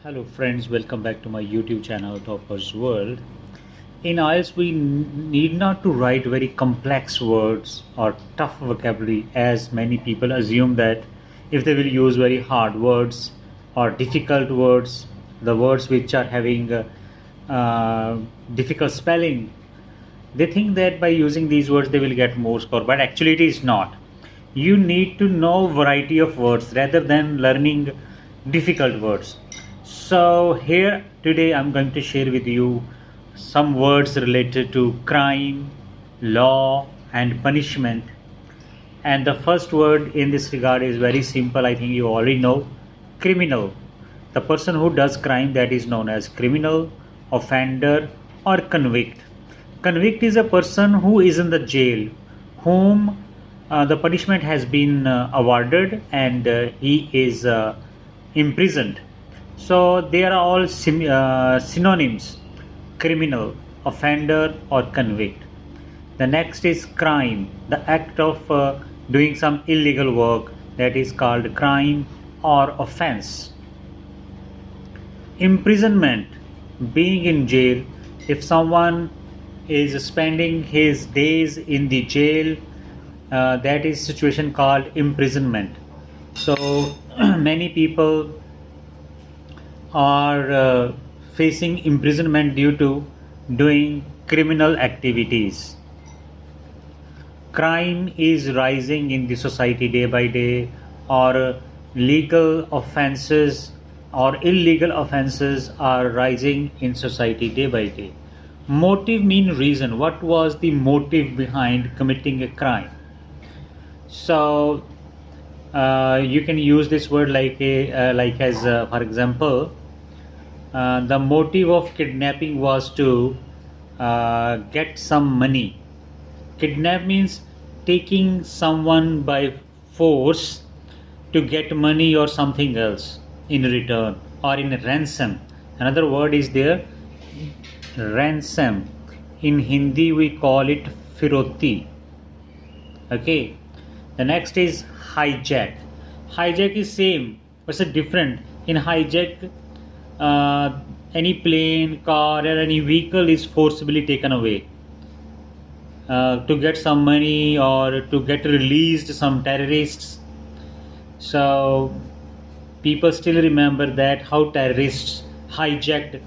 Hello friends, welcome back to my YouTube channel Toppers World. In IELTS we need not to write very complex words or tough vocabulary as many people assume that if they will use very hard words or difficult words, the words which are having difficult spelling, they think that by using these words they will get more score, but actually it is not. You need to know variety of words rather than learning difficult words. So here today I'm going to share with you some words related to crime, law and punishment. And the first word in this regard is very simple. I think you already know: criminal. The person who does crime, that is known as criminal, offender or convict. Convict is a person who is in the jail, whom the punishment has been awarded and he is imprisoned. So they are all synonyms: criminal, offender or convict. The next is crime, the act of doing some illegal work, that is called crime or offense. Imprisonment, being in jail. If someone is spending his days in the jail, that is situation called imprisonment. So many people are facing imprisonment due to doing criminal activities. Crime is rising in the society day by day, or legal offenses or illegal offenses are rising in society day by day. Motive mean reason. What was the motive behind committing a crime? So you can use this word like for example, the motive of kidnapping was to get some money. Kidnap means taking someone by force to get money or something else in return, or in ransom. Another word is there, ransom. In Hindi we call it firoti. Okay. The next is hijack. Hijack is same, but it's different. In hijack, any plane, car or any vehicle is forcibly taken away to get some money or to get released some terrorists. So people still remember that how terrorists hijacked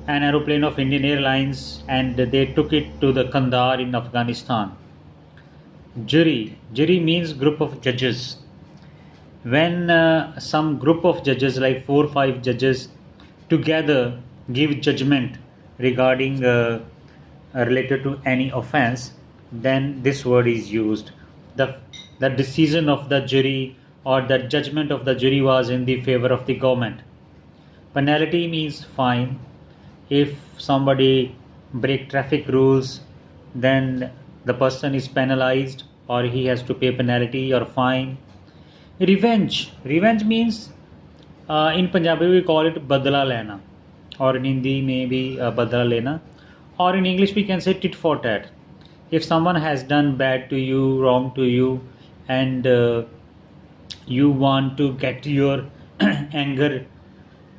an aeroplane of Indian Airlines and they took it to the Kandahar in Afghanistan. Jury. Jury means group of judges. When some group of judges, like 4 or 5 judges together, give judgment regarding related to any offense, then this word is used. The decision of the jury or the judgment of the jury was in the favor of the government. Penalty means fine. If somebody break traffic rules, then the person is penalized or he has to pay penalty or fine. Revenge. Revenge means in Punjabi we call it badla lena, or in Hindi maybe badla lena, or in English we can say tit for tat. If someone has done bad to you, wrong to you, and you want to get your anger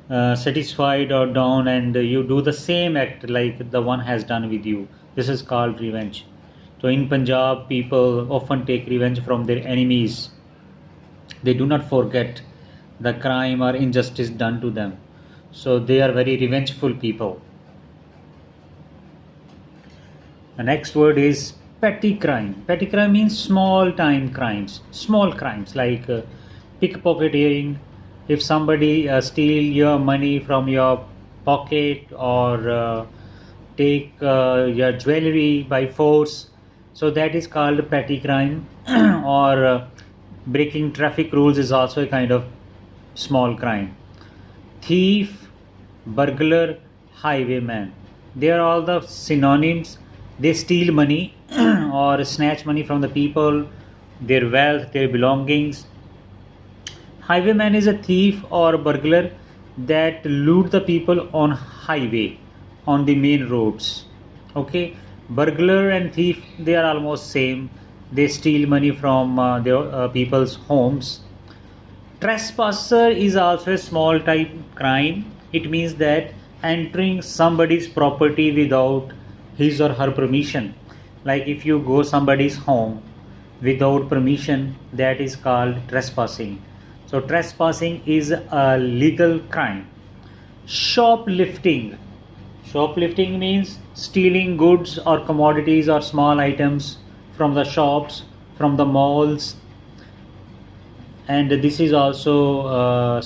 satisfied or down, and you do the same act like the one has done with you, this is called revenge. So in Punjab, people often take revenge from their enemies. They do not forget the crime or injustice done to them. So they are very revengeful people. The next word is petty crime. Petty crime means small time crimes. Small crimes like pickpocketing. If somebody steal your money from your pocket or take your jewelry by force, so that is called petty crime. Or breaking traffic rules is also a kind of small crime. Thief, burglar, highwayman, they are all the synonyms. They steal money or snatch money from the people, their wealth, their belongings. Highwayman is a thief or burglar that loot the people on highway, on the main roads. Okay. Burglar and thief, they are almost same. They steal money from their people's homes. Trespasser is also a small type crime. It means that entering somebody's property without his or her permission. Like if you go somebody's home without permission, that is called trespassing. So trespassing is a legal crime. Shoplifting. Shoplifting means stealing goods or commodities or small items from the shops, from the malls, and this is also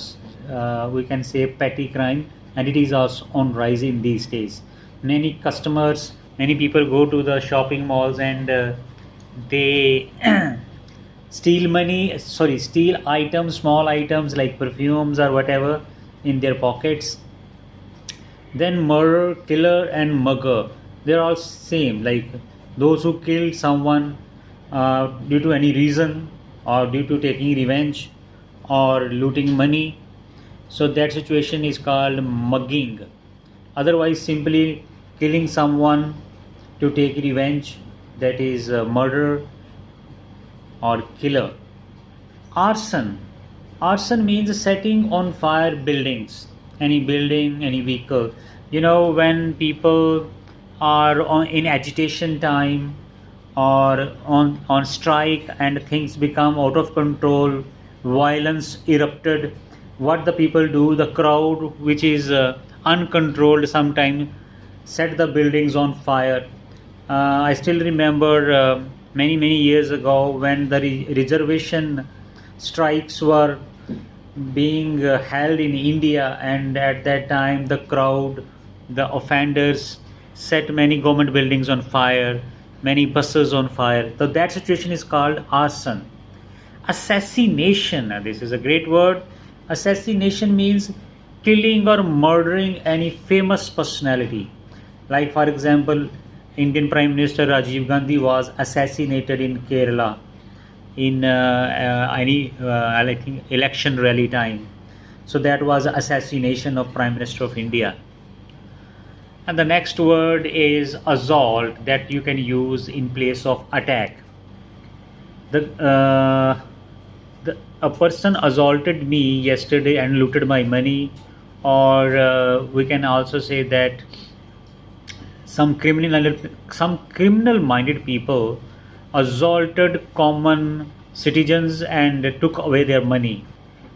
we can say petty crime, and it is also on rise in these days. Many people go to the shopping malls and they steal items, small items like perfumes or whatever in their pockets. Then murder, killer and mugger, they're all same, like those who killed someone due to any reason or due to taking revenge or looting money, so that situation is called mugging. Otherwise, simply killing someone to take revenge, that is murder or killer. Arson. Arson means setting on fire buildings, any building, any vehicle. When people are in agitation time or on strike and things become out of control, violence erupted, what the people do, the crowd which is uncontrolled sometimes set the buildings on fire. I still remember many years ago when the reservation strikes were being held in India, and at that time the crowd, the offenders set many government buildings on fire, many buses on fire. So that situation is called arson. Assassination, this is a great word. Assassination means killing or murdering any famous personality. Like for example, Indian Prime Minister Rajiv Gandhi was assassinated in Kerala in I think election rally time. So that was assassination of Prime Minister of India. And the next word is assault, that you can use in place of attack. A person assaulted me yesterday and looted my money, or we can also say that some criminal minded people assaulted common citizens and took away their money.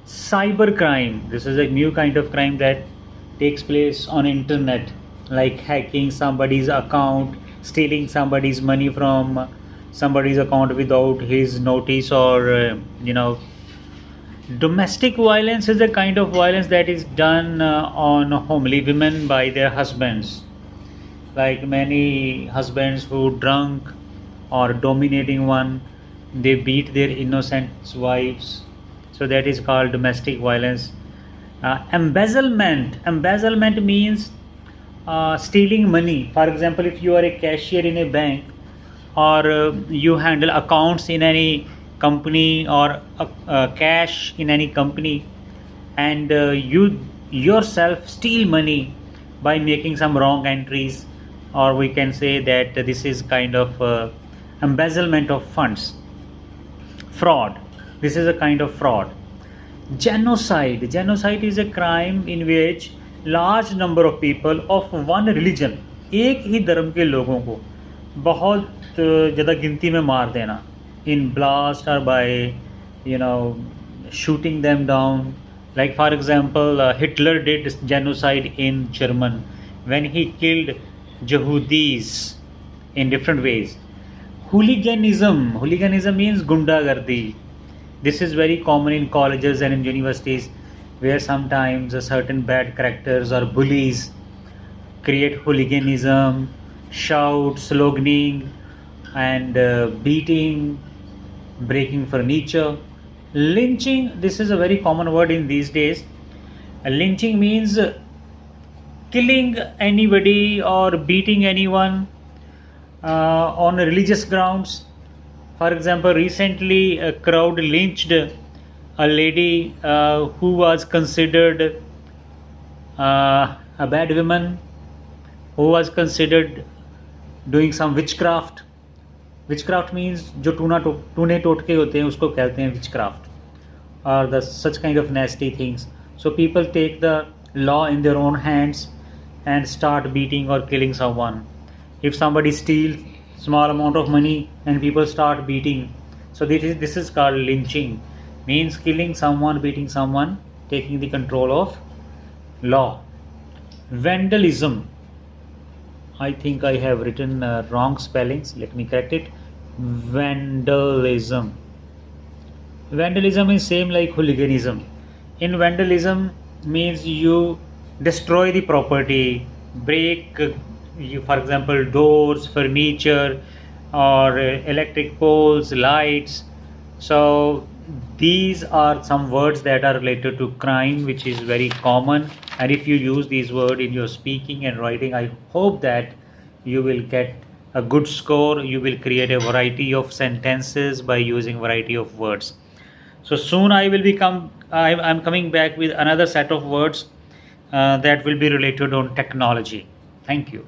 Cybercrime, this is a new kind of crime that takes place on internet, like hacking somebody's account, stealing somebody's money from somebody's account without his notice, or domestic violence is a kind of violence that is done on homely women by their husbands, like many husbands who drunk or dominating one, they beat their innocent wives, so that is called domestic violence. Embezzlement means stealing money. For example, if you are a cashier in a bank, or you handle accounts in any company, or cash in any company, and you yourself steal money by making some wrong entries, or we can say that this is kind of embezzlement of funds. Fraud, this is a kind of fraud. Genocide is a crime in which large number of people of one religion, एक ही धर्म के लोगों को बहुत ज़्यादा गिनती में मार देना, in blast or by shooting them down. Like for example, Hitler did genocide in German when he killed Yehudis in different ways. Hooliganism means gundagardi. This is very common in colleges and in universities, where sometimes certain bad characters or bullies create hooliganism, shout, sloganing, and beating, breaking furniture. Lynching, this is a very common word in these days. Lynching means killing anybody or beating anyone on religious grounds. For example, recently a crowd lynched a lady who was considered a bad woman, who was considered doing some witchcraft. Witchcraft means जो टूने टोटके होते हैं उसको कहते हैं witchcraft, or the such kind of nasty things. So people take the law in their own hands and start beating or killing someone. If somebody steals small amount of money and people start beating, so this is called lynching, means killing someone, beating someone, taking the control of law. Vandalism, I think I have written wrong spellings, let me correct it. Vandalism. Vandalism is same like hooliganism. In vandalism means you destroy the property, break, you, for example, doors, furniture, or electric poles, lights. So these are some words that are related to crime, which is very common. And if you use these words in your speaking and writing, I hope that you will get a good score. You will create a variety of sentences by using variety of words. So soon I will become. I'm coming back with another set of words that will be related on technology. Thank you.